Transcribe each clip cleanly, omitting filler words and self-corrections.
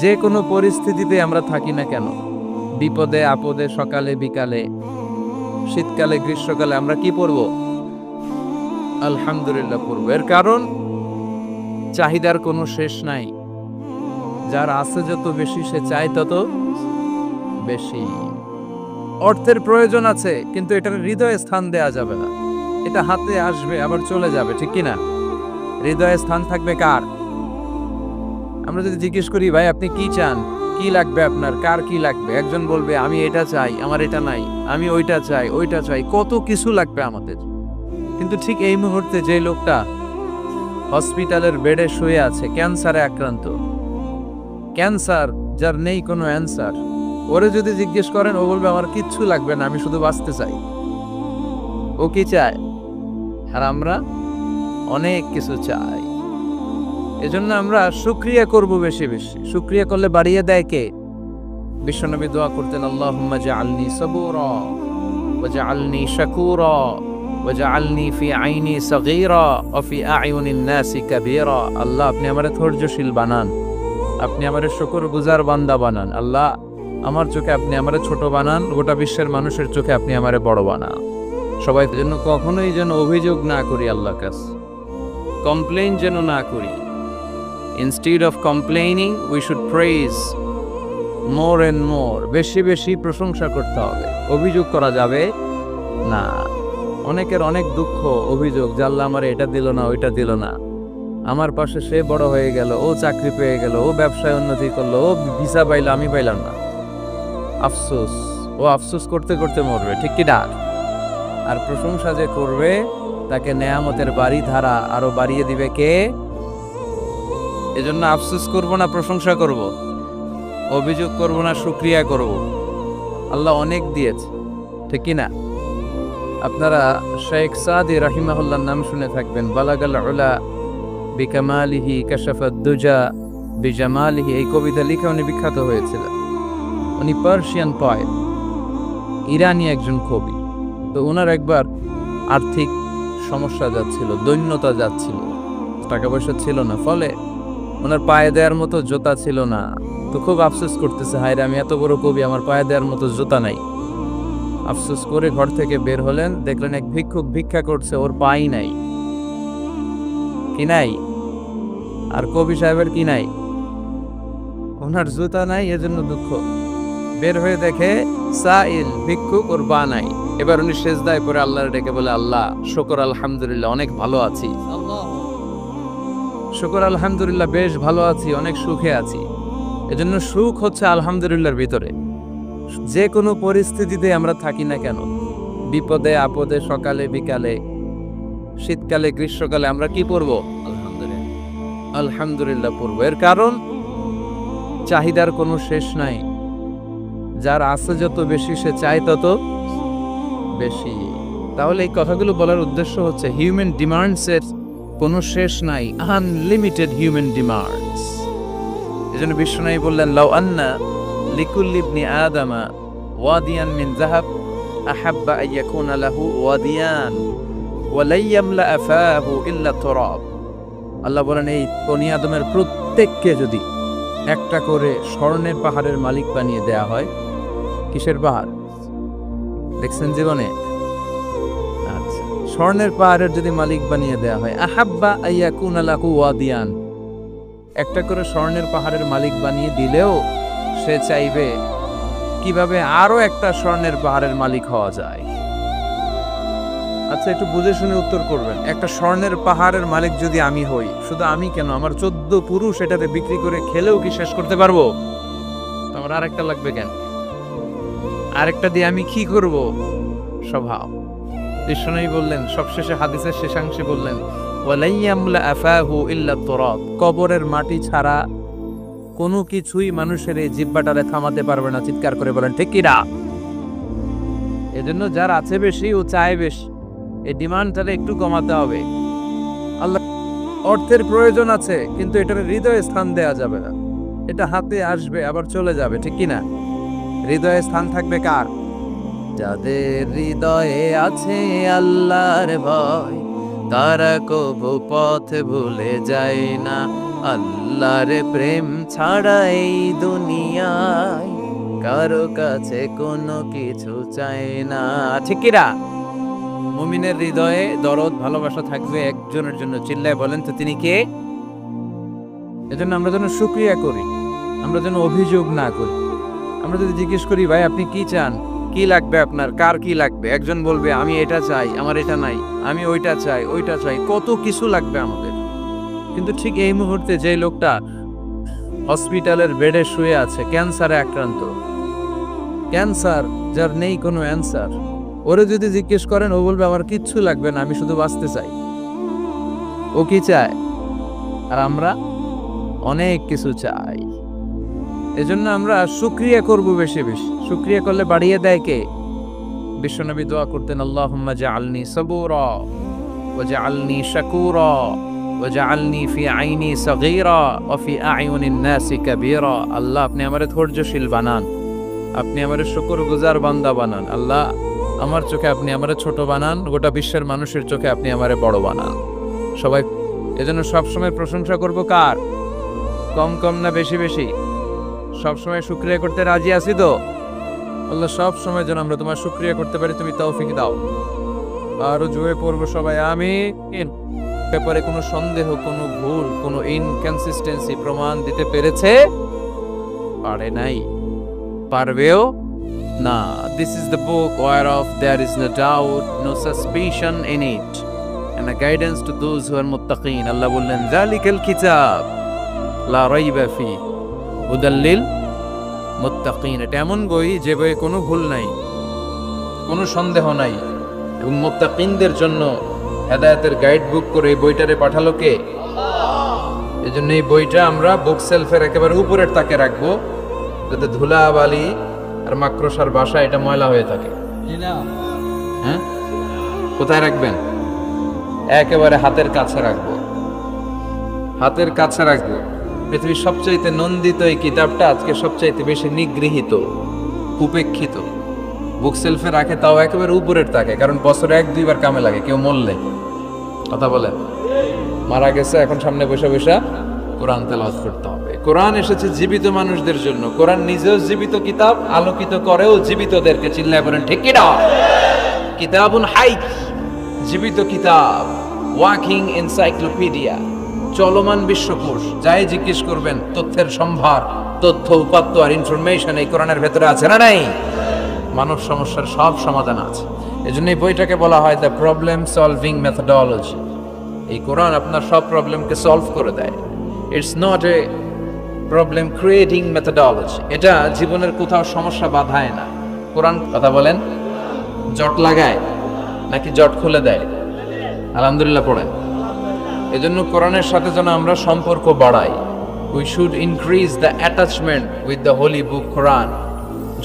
যে কোনো পরিস্থিতিতে আমরা থাকি না কেন, বিপদে আপদে, সকালে বিকালে, শীতকালে গ্রীষ্মকালে আমরা কি পড়ব? আলহামদুলিল্লাহ পড়ব। এর কারণ চাহিদার কোনো শেষ নাই। যার আছে যত বেশি সে চায় তত বেশি। অর্থের প্রয়োজন আছে, কিন্তু এটার হৃদয়ে স্থান দেয়া যাবে না। এটা হাতে আসবে আবার চলে যাবে, ঠিক কিনা? হৃদয়ে স্থান থাকবে কার? আমরা যদি জিজ্ঞেস করি, ভাই আপনি কি চান, কি লাগবে আপনার, কার কি লাগবে, একজন বলবে আমি এটা চাই, আমার এটা নাই, আমি ওইটা চাই, ওইটা চাই, কত কিছু লাগবে আমাদের। কিন্তু ঠিক এই মুহূর্তে যে লোকটা হসপিটালের বেডে শুয়ে আছে, ক্যান্সারে আক্রান্ত, ক্যান্সার যার নেই কোনো অ্যান্সার, ওরে যদি জিজ্ঞেস করেন ও বলবে আমার কিচ্ছু লাগবে না, আমি শুধু বাঁচতে চাই। ও কি চায়? আর আমরা অনেক কিছু চাই। এজন্য আমরা শুকরিয়া করব বেশি বেশি। শুকরিয়া করলে বাড়িয়ে দেয় কে? বিশ্বনবী দোয়া করতেন, আল্লাহুম্মা জাআলনি সাবুরা ওয়া জাআলনি শাকুরা ওয়া জাআলনি ফি আইনি সাগীরা ওয়া ফি আ'য়ুনিন নাসি কাবীরা। আল্লাহ আপনি আমারে ধৈর্যশীল বানান, আপনি আমারে শুকরগুজার বান্দা বানান। আল্লাহ আমার চোখে আপনি আমারে ছোট বানান, গোটা বিশ্বের মানুষের চোখে আপনি আমারে বড় বানান। সবাই যেন কখনোই যেন অভিযোগ না করি আল্লাহর কাছে, কমপ্লেইন যেন না করি। Instead of complaining, we should praise more and more. বেশি বেশি প্রশংসা করতে হবে, অভিযোগ করা যাবে না। অনেকের অনেক দুঃখ, অভিযোগ, যে আল্লাহ আমার এটা দিল না, ওইটা দিল না, আমার পাশে সে বড় হয়ে গেল, ও চাকরি পেয়ে গেল, ও ব্যবসায় উন্নতি করলো, ও ভিসা পাইলো, আমি পাইলাম না। আফসোস, ও আফসোস করতে করতে মরবে, ঠিক কি না? আর প্রশংসা যে করবে তাকে নেয়ামতের বাড়ি ধারা আরো বাড়িয়ে দিবে কে? এজন্য আফসোস করব না, প্রশংসা করব, অভিযোগ করব না, শুকরিয়া করব। আল্লাহ অনেক দিয়েছে, ঠিক কি না? আপনারা শেখ সাদি রাহিমাহুল্লাহর নাম শুনে থাকবেন। বালাগাল উলা বিকামালিহি কাশাফাদ দুজা বিজামালিহি, এই কবিতা লিখে উনি বিখ্যাত হয়েছিলেন। উনি পার্সিয়ান পয়েট, ইরানি একজন কবি। তো ওনার একবার আর্থিক সমস্যা যাচ্ছিল, দৈন্যতা যাচ্ছিল, টাকা পয়সা ছিল না, ফলে ওনার পায়ে দেওয়ার মতো জুতা ছিল না। তো খুব আফসোস করতেছে, হায়রে আমি এত বড় কবি, আমার পায়ে দেওয়ার মতো জুতা নাই। আফসোস করে ঘর থেকে বের হলেন, দেখলেন এক ভিক্ষুক ভিক্ষা করছে, ওর পাই নাই, কি নাই? আর কবি সাহেবের কি নাই? ওনার জুতা নাই, এজন্য দুঃখ। বের হয়ে দেখে সাইল ভিক্ষুক, ওর পা নাই। এবার উনি সেজদায় পড়ে আল্লাহর ডেকে বলে, আল্লাহ শুকর আলহামদুলিল্লাহ, অনেক ভালো আছি। শুকর আলহামদুলিল্লাহ, বেশ ভালো আছি, অনেক সুখে আছি। এজন্য সুখ হচ্ছে আলহামদুলিল্লাহর ভিতরে। যে কোনো পরিস্থিতিতে আমরা থাকি না কেন, বিপদে আপদে, সকালে বিকালে, শীতকালে গ্রীষ্মকালে, আমরা কি পড়ব? আলহামদুলিল্লাহ, আলহামদুলিল্লাহ পড়ব। এর কারণ চাহিদার কোনো শেষ নাই। যার আছে যত বেশি সে চায় তত বেশি। তাহলে এই কথাগুলো বলার উদ্দেশ্য হচ্ছে হিউম্যান ডিমান্ডসের কোনো শেষ নাই, আনলিমিটেড হিউম্যান ডিমান্ডস। এজন্য বিশ্বনবী বললেন, লাউ আন্না লিকুল্লি ইবনি আদামা ওয়াদিয়ান মিন যাহাব আহাব্বা আন ইয়াকুনা লাহু ওয়াদিয়ান ওয়া লা ইয়ামলা আফাহু ইল্লা তুরাব। আল্লাহ বলেন, এই বনি আদমের প্রত্যেককে যদি একটা করে স্বর্ণের পাহাড়ের মালিক বানিয়ে দেয়া হয়। কিসের পাহাড় দেখছেন জীবনে? আচ্ছা, স্বর্ণের পাহাড়ের যদি মালিক বানিয়ে দেয়া হয়, আহাব্বা আন ইয়াকুনা লাহু ওয়াদিয়ান, একটা করে স্বর্ণের পাহাড়ের মালিক বানিয়ে দিলেও সে চাইবে কিভাবে আরো একটা স্বর্ণের পাহাড়ের মালিক হওয়া যায়। আচ্ছা, একটু বুঝে শুনে উত্তর করবেন। একটা স্বর্ণের পাহাড়ের মালিক যদি আমি হই, শুধু আমি কেন, আমার 14 পুরুষ এটাতে বিক্রি করে খেলেও কি শেষ করতে পারবো? আমার আরেকটা লাগবে কেন? আরেকটা দিয়ে আমি কি করব? স্বভাব। বিশ্বনবী বললেন, সবশেষে হাদিসের শেষাংশে বললেন, ওয়ালা ইয়ামলা আফাহু ইল্লা তুরাব, কবরের মাটি ছাড়া কোনো কিছুই মানুষের এই জিহ্বাটারে থামাতে পারবে না। চিৎকার করে বলেন, ঠিক কি না? এজন্য যার আছে বেশি ও চায় বেশি, এই ডিমান্ডটারে একটু কমাতে হবে। আল্লাহ অর্থের প্রয়োজন আছে, কিন্তু এটার হৃদয়ে স্থান দেয়া যাবে না। এটা হাতে আসবে আবার চলে যাবে, ঠিক কি না? হৃদয়ে স্থান থাকবে কার? যাদের হৃদয়ে আছে আল্লাহর ভয়, তারা কবু পথ ভুলে যায় না। আল্লাহর প্রেম ছাড়া এই দুনিয়ায় কারো কাছে কোনো কিছু চায় না। ঠিক কি না? মুমিনের হৃদয়ে দরদ ভালোবাসা থাকবে একজনের জন্য। চিল্লায় বলেন তো তিনি কে? এজন্য আমরা যেন শুকরিয়া করি, আমরা যেন অভিযোগ না করি। আমরা যদি জিজ্ঞেস করি ভাই আপনি কি চান, কি লাগবে আপনার, কার কি লাগবে, একজন বলবে আমি এটা চাই, আমার এটা নাই, আমি ওইটা চাই, ওইটা চাই, কত কিছু লাগবে আমাদের। কিন্তু ঠিক এই মুহূর্তে যে লোকটা হসপিটালের বেডে শুয়ে আছে, ক্যান্সারে আক্রান্ত, ক্যান্সার যার নেই কোনো অ্যান্সার, ওরে যদি জিজ্ঞেস করেন ও বলবে আমার কিচ্ছু লাগবে না, আমি শুধু বাঁচতে চাই। ও কি চায়? আর আমরা অনেক কিছু চাই। এজন্য আমরা শুকরিয়া করব বেশি বেশি। শুকরিয়া করলে বাড়িয়ে দেয় কে? বিশ্বনবী দোয়া করতেন, আল্লাহুম্মা জাআলনি সাবুরা ওয়া জাআলনি শাকুরা ওয়া জাআলনি ফি আইনি সাগীরা ওয়া ফি আ'য়ুনিন নাসি কাবীরা। আল্লাহ আপনি আমারে ধৈর্যশীল বানান, আপনি আমারে শুকরগুজার বান্দা বানান। আল্লাহ আমার চোখে আপনি আমারে ছোট বানান, গোটা বিশ্বের মানুষের চোখে আপনি আমারে বড় বানান। সবাই এজন্য সবসময় প্রশংসা করব কার? কম কম না বেশি বেশি? সবসময় শুকরিয়া করতে রাজি আছি তো? আল্লাহ সব সময় যেন আমরা তোমার শুকরিয়া করতে পারি, তুমি তৌফিক দাও। আরো জোরে পড়ব সবাই আমিন। ব্যাপারে কোনো সন্দেহ, কোনো ভুল, কোনো ইনকনসিস্টেন্সি প্রমাণ দিতে পেরেছে? পারে নাই, পারবেও না। This is the book whereof there is no doubt, no suspicion in it, and a guidance to those who are muttaqin. আল্লাহ বললেন যালিকাল কিতাব লা রাইবা ফি হুদাল্লিল মুত্তাকিন। এটা এমন বই যে বইয়ে কোনো ভুল নাই, কোনো সন্দেহ নাই, এবং মুত্তাকিনদের জন্য হেদায়েতের গাইড বুক করে এই বইটারে পাঠালো কে? এজন্য এই বইটা আমরা বুক সেলফের একেবারে উপরের তাকে রাখবো, যাতে ধুলা বালি আর মাকড়সার বাসা এটা ময়লা হয়ে থাকে। হ্যাঁ, কোথায় রাখবেন? একেবারে হাতের কাছে রাখবো, হাতের কাছে রাখবো। পৃথিবীর সবচাইতে নন্দিত এই কিতাবটা আজকে সবচাইতে বেশি নিগৃহীত, উপেক্ষিত। বুক সেলফে রাখে, তাও একেবারে উপরের তাকে, কারণ বছরে 1-2 বার কামে লাগে। কেউ মরলে, কথা বলেন, মারা গেছে, এখন সামনে বসে বসে কোরআন তেলাওয়াত করতে হবে। কোরআন এসেছে জীবিত মানুষদের জন্য। কোরআন নিজেও জীবিত কিতাব, আলোকিত করেও জীবিতদেরকে। চিল্লায় বলেন ঠিক কি না? কিতাবুন হাই, জীবিত কিতাব, ওয়াকিং এনসাইক্লোপিডিয়া, চলমান বিশ্বকোষ। যাই জিজ্ঞেস করবেন তথ্যের সম্ভার, তথ্য উপাত্ত আর ইনফরমেশন এই কোরআনের ভেতরে আছে না নাই? মানব সমস্যার সব সমাধান আছে। এজন্য এই বইটাকে বলা হয় দ্য প্রবলেম সলভিং মেথডোলজি। এই কোরআন আপনার সব প্রবলেমকে সলভ করে দেয়। It's not a problem creating methodology. এটা জীবনের কোথাও সমস্যা বাধায় না। কোরআন, কথা বলেন, জট লাগায় নাকি জট খুলে দেয়? আলহামদুলিল্লাহ পড়েন। এজন্য কোরআনের সাথে যেন আমরা সম্পর্ক বাড়াই। We should increase the attachment with the holy book Quran.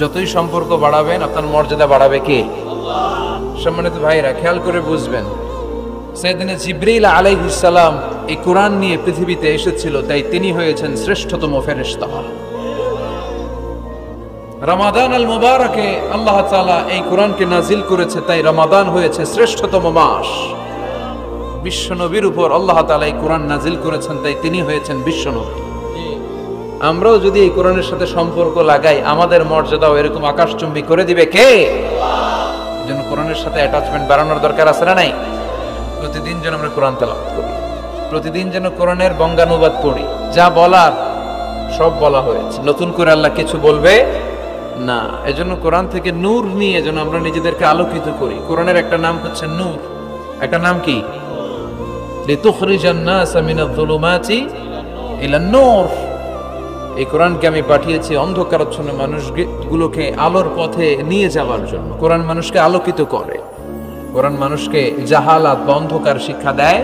যতই সম্পর্ক বাড়াবেন আপনার মর্যাদা বাড়াবে কে? সম্মানিত ভাইরা, খেয়াল করে বুঝবেন, সাইয়েদনা জিবরিল আলাইহিস সালাম এই কোরআন নিয়ে পৃথিবীতে এসেছিল, তাই তিনি হয়েছেন শ্রেষ্ঠতম ফেরেশতা। রমাদান আল মুবারকে আল্লাহ তাআলা এই কোরআনকে নাজিল করেছে, তাই রমাদান হয়েছে শ্রেষ্ঠতম মাস। বিশ্ব নবীর উপর আল্লাহ তাআলা এই কোরআন নাজিল করেছেন, তাই তিনি হয়েছেন বিশ্ব নবী। আমরাও যদি এই কোরআনের সাথে সম্পর্ক লাগাই, আমাদের মর্যাদাও এরকম আকাশচুম্বী করে দিবে কে? যেন কোরআনের সাথে অ্যাটাচমেন্ট বাড়ানোর দরকার আছে না নাই? প্রতিদিন যেন আমরা কোরআন তেলাওয়াত করি, প্রতিদিন যেন কোরআনের বঙ্গানুবাদ পড়ি। যা বলার সব বলা হয়েছে, নতুন করে আল্লাহ কিছু বলবে না। এজন্য কোরআন থেকে নূর নিয়ে যেন আমরা নিজেদেরকে আলোকিত করি। কোরআনের একটা নাম হচ্ছে নূর, একটা নাম কি? লিতুখরিজান নাস মিনাজ যুলুমাতি ইলান নূর। এই কোরআনকে আমি পাঠিয়েছি অন্ধকারাচ্ছন্ন মানুষগুলোকে আলোর পথে নিয়ে যাওয়ার জন্য। কোরআন মানুষকে আলোকিত করে, কোরআন মানুষকে জাহালাত বা অন্ধকার শিক্ষা দেয়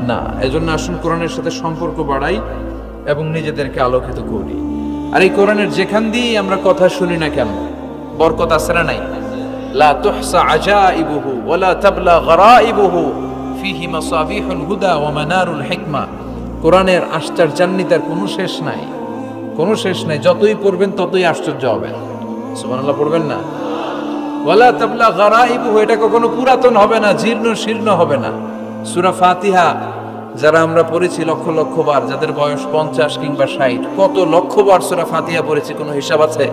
না। এজন্য আসুন কোরআনের সাথে সম্পর্ক বাড়াই এবং নিজেদেরকে আলোকিত করি। আর এই কোরআনের যেখান দিয়ে আমরা কথা শুনি না কেন, বরকত আছে না নাই? লা তুহসা আজাইবুহু ওয়ালা তাবলা গরাইবুহু ফিহি মাসাবিহুল হুদা ওয়া মানারুল হিকমা। কোরআনের আশ্চর্যান্বিতার কোনো শেষ নাই, কোনো শেষ নাই। যতই পড়বেন ততই আশ্চর্য হবেন। সুবহানাল্লাহ পড়বেন না? ওয়ালা তাবলা গরাইবুহু, এটা কখনো পুরাতন হবে না, জীর্ণ শীর্ণ হবে না। সূরা ফাতিহা যারা আমরা পড়েছি লক্ষ লক্ষ বার, যাদের বয়স 50 কিংবা 60, কত লক্ষ বার সূরা ফাতিহা পড়েছি, কোনো হিসাব আছে?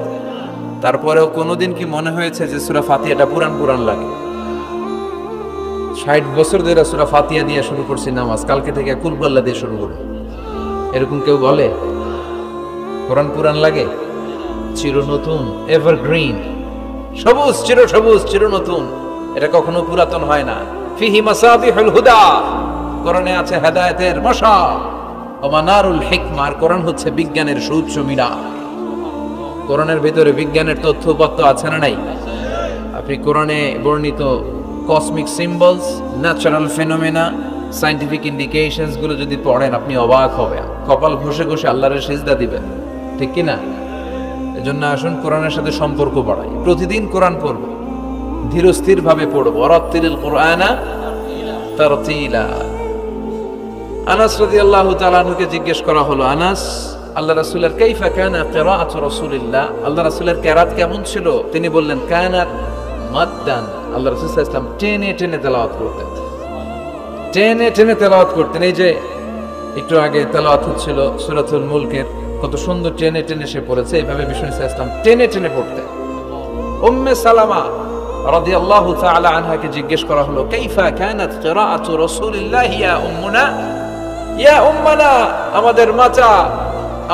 তারপরেও কোনোদিন কি মনে হয়েছে যে সূরা ফাতিহাটা পুরান পুরান লাগে? 60 বছর ধরে সূরা ফাতিহা দিয়ে শুরু করছি নামাজ, কালকে থেকে কুল পাল্লা দিয়ে শুরু করব, এরকম কেউ বলে? পুরান পুরান লাগে? চির নতুন, এভারগ্রিন, সবুজ, চির সবুজ, চির নতুন, এটা কখনো পুরাতন হয় না। ফিহি মাসাবিহুল হুদা, কোরআনে আছে হেদায়েতের মশা, ওয়া মানারুল হিকমা, আর কোরআন হচ্ছে বিজ্ঞানের সুউচ্চ মিনার। কোরআনের ভিতরে বিজ্ঞানের তথ্য উপাত্ত আছে না নাই? আপনি কোরআনে বর্ণিত cosmic symbols, natural phenomena, scientific indications গুলো যদি পড়েন, আপনি অবাক হবেন, কপাল ঘষে ঘষে আল্লাহর সিজদা দিবেন, ঠিক কি না? এজন্য আসুন কোরআনের সাথে সম্পর্ক বাড়াই, প্রতিদিন কোরআন পড়ব, ধীরস্থির ভাবে পড়ব। ওয়ারাত্তিলিল কুরআনা তারতিলা। আনাস রাদিয়াল্লাহু তাআলা আনহুকে জিজ্ঞেস করা হলো, আনাস, আল্লাহ রাসূলের কাইফা কানা কিরাআতু রাসূলিল্লাহ, আল্লাহ রাসূলের কিরাত কেমন ছিল? তিনি বললেন, কানাত মাদ্দান, আল্লাহ রাসূল সাল্লাল্লাহু আলাইহি ওয়াসাল্লাম টেনে টেনে তেলাওয়াত করতেন, টেনে টেনে তেলাওয়াত করতেন। এই যে একটু আগে তেলাওয়াত হচ্ছিল সূরাতুল মুলকের, কত সুন্দর টেনে টেনে সে পড়েছে, এইভাবে বিষ্ণু সাল্লাল্লাহু আলাইহি ওয়াসাল্লাম টেনে টেনে পড়তেন। উম্মে সালামা রাদিয়াল্লাহু তাআলা আনহাকে জিজ্ঞেস করা হলো, কাইফা কানাত কিরাআতু রাসূলিল্লাহ ইয়া উম্মুনা, ইয়া উম্মানা, আমাদের মাতা,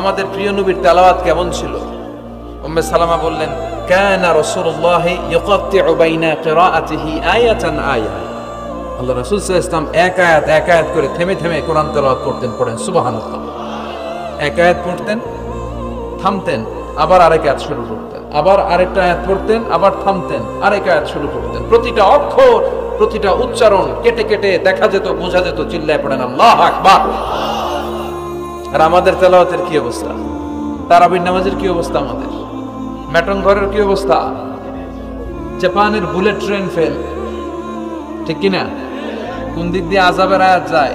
আমাদের প্রিয় নবীর তেলাওয়াত কেমন ছিল? উম্মে সালামা বললেন, কানা রাসূলুল্লাহ ইয়াকাত্তিউ বাইনা কিরাআতিহি আয়াতান আয়া, আল্লাহ রাসূল সাল্লাল্লাহু আলাইহি ওয়াসাল্লাম এক আয়াত এক আয়াত করে থেমে থেমে কোরআন তেলাওয়াত করতেন। পড়েন সুবহানাল্লাহ। এক আয়াত পড়তেন, থামতেন, আবার আরেক আয়াত শুরু করতেন, আবার আরেকটা আয়াত পড়তেন, আবার থামতেন, আরেক আয়াত শুরু করতেন। প্রতিটা অক্ষর, প্রতিটা উচ্চারণ কেটে কেটে দেখা যেত, বোঝা যেত। চিল্লায় পড়েন আল্লাহু আকবার। আর আমাদের তেলাওয়াতের কি অবস্থা? তারাবির নামাজের কি অবস্থা? আমাদের মেটন ঘরের কি অবস্থা? জাপানের বুলেট ট্রেন ফেল, ঠিক কিনা? কোন দিক দিয়ে আযাবের আয়াত যায়,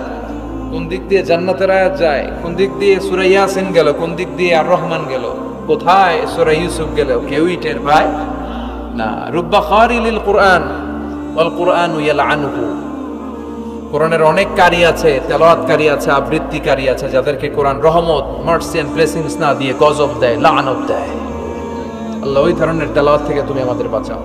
কোন দিক দিয়ে জান্নাতের আয়াত যায়, কোন দিক দিয়ে সূরা ইয়াসিন গেল, কোন দিক দিয়ে আর রহমান গেল, কোথায় সূরা ইউসুফ গেল, কেউই টের পায় না। রুব্বা খারিলিল কুরআন ওয়াল কুরআনু ইয়ালআনুহু, কোরআনের অনেক কারি আছে, তেলাওয়াতকারী আছে, আবৃত্তিকারী আছে, যাদেরকে কোরআন রহমত, মার্সি এন্ড ব্লেসিংস না দিয়ে গজব দেয়, লাআনত দেয়। আল্লাহ ওই ধরনের তেলাওয়াত থেকে তুমি আমাদের বাঁচাও।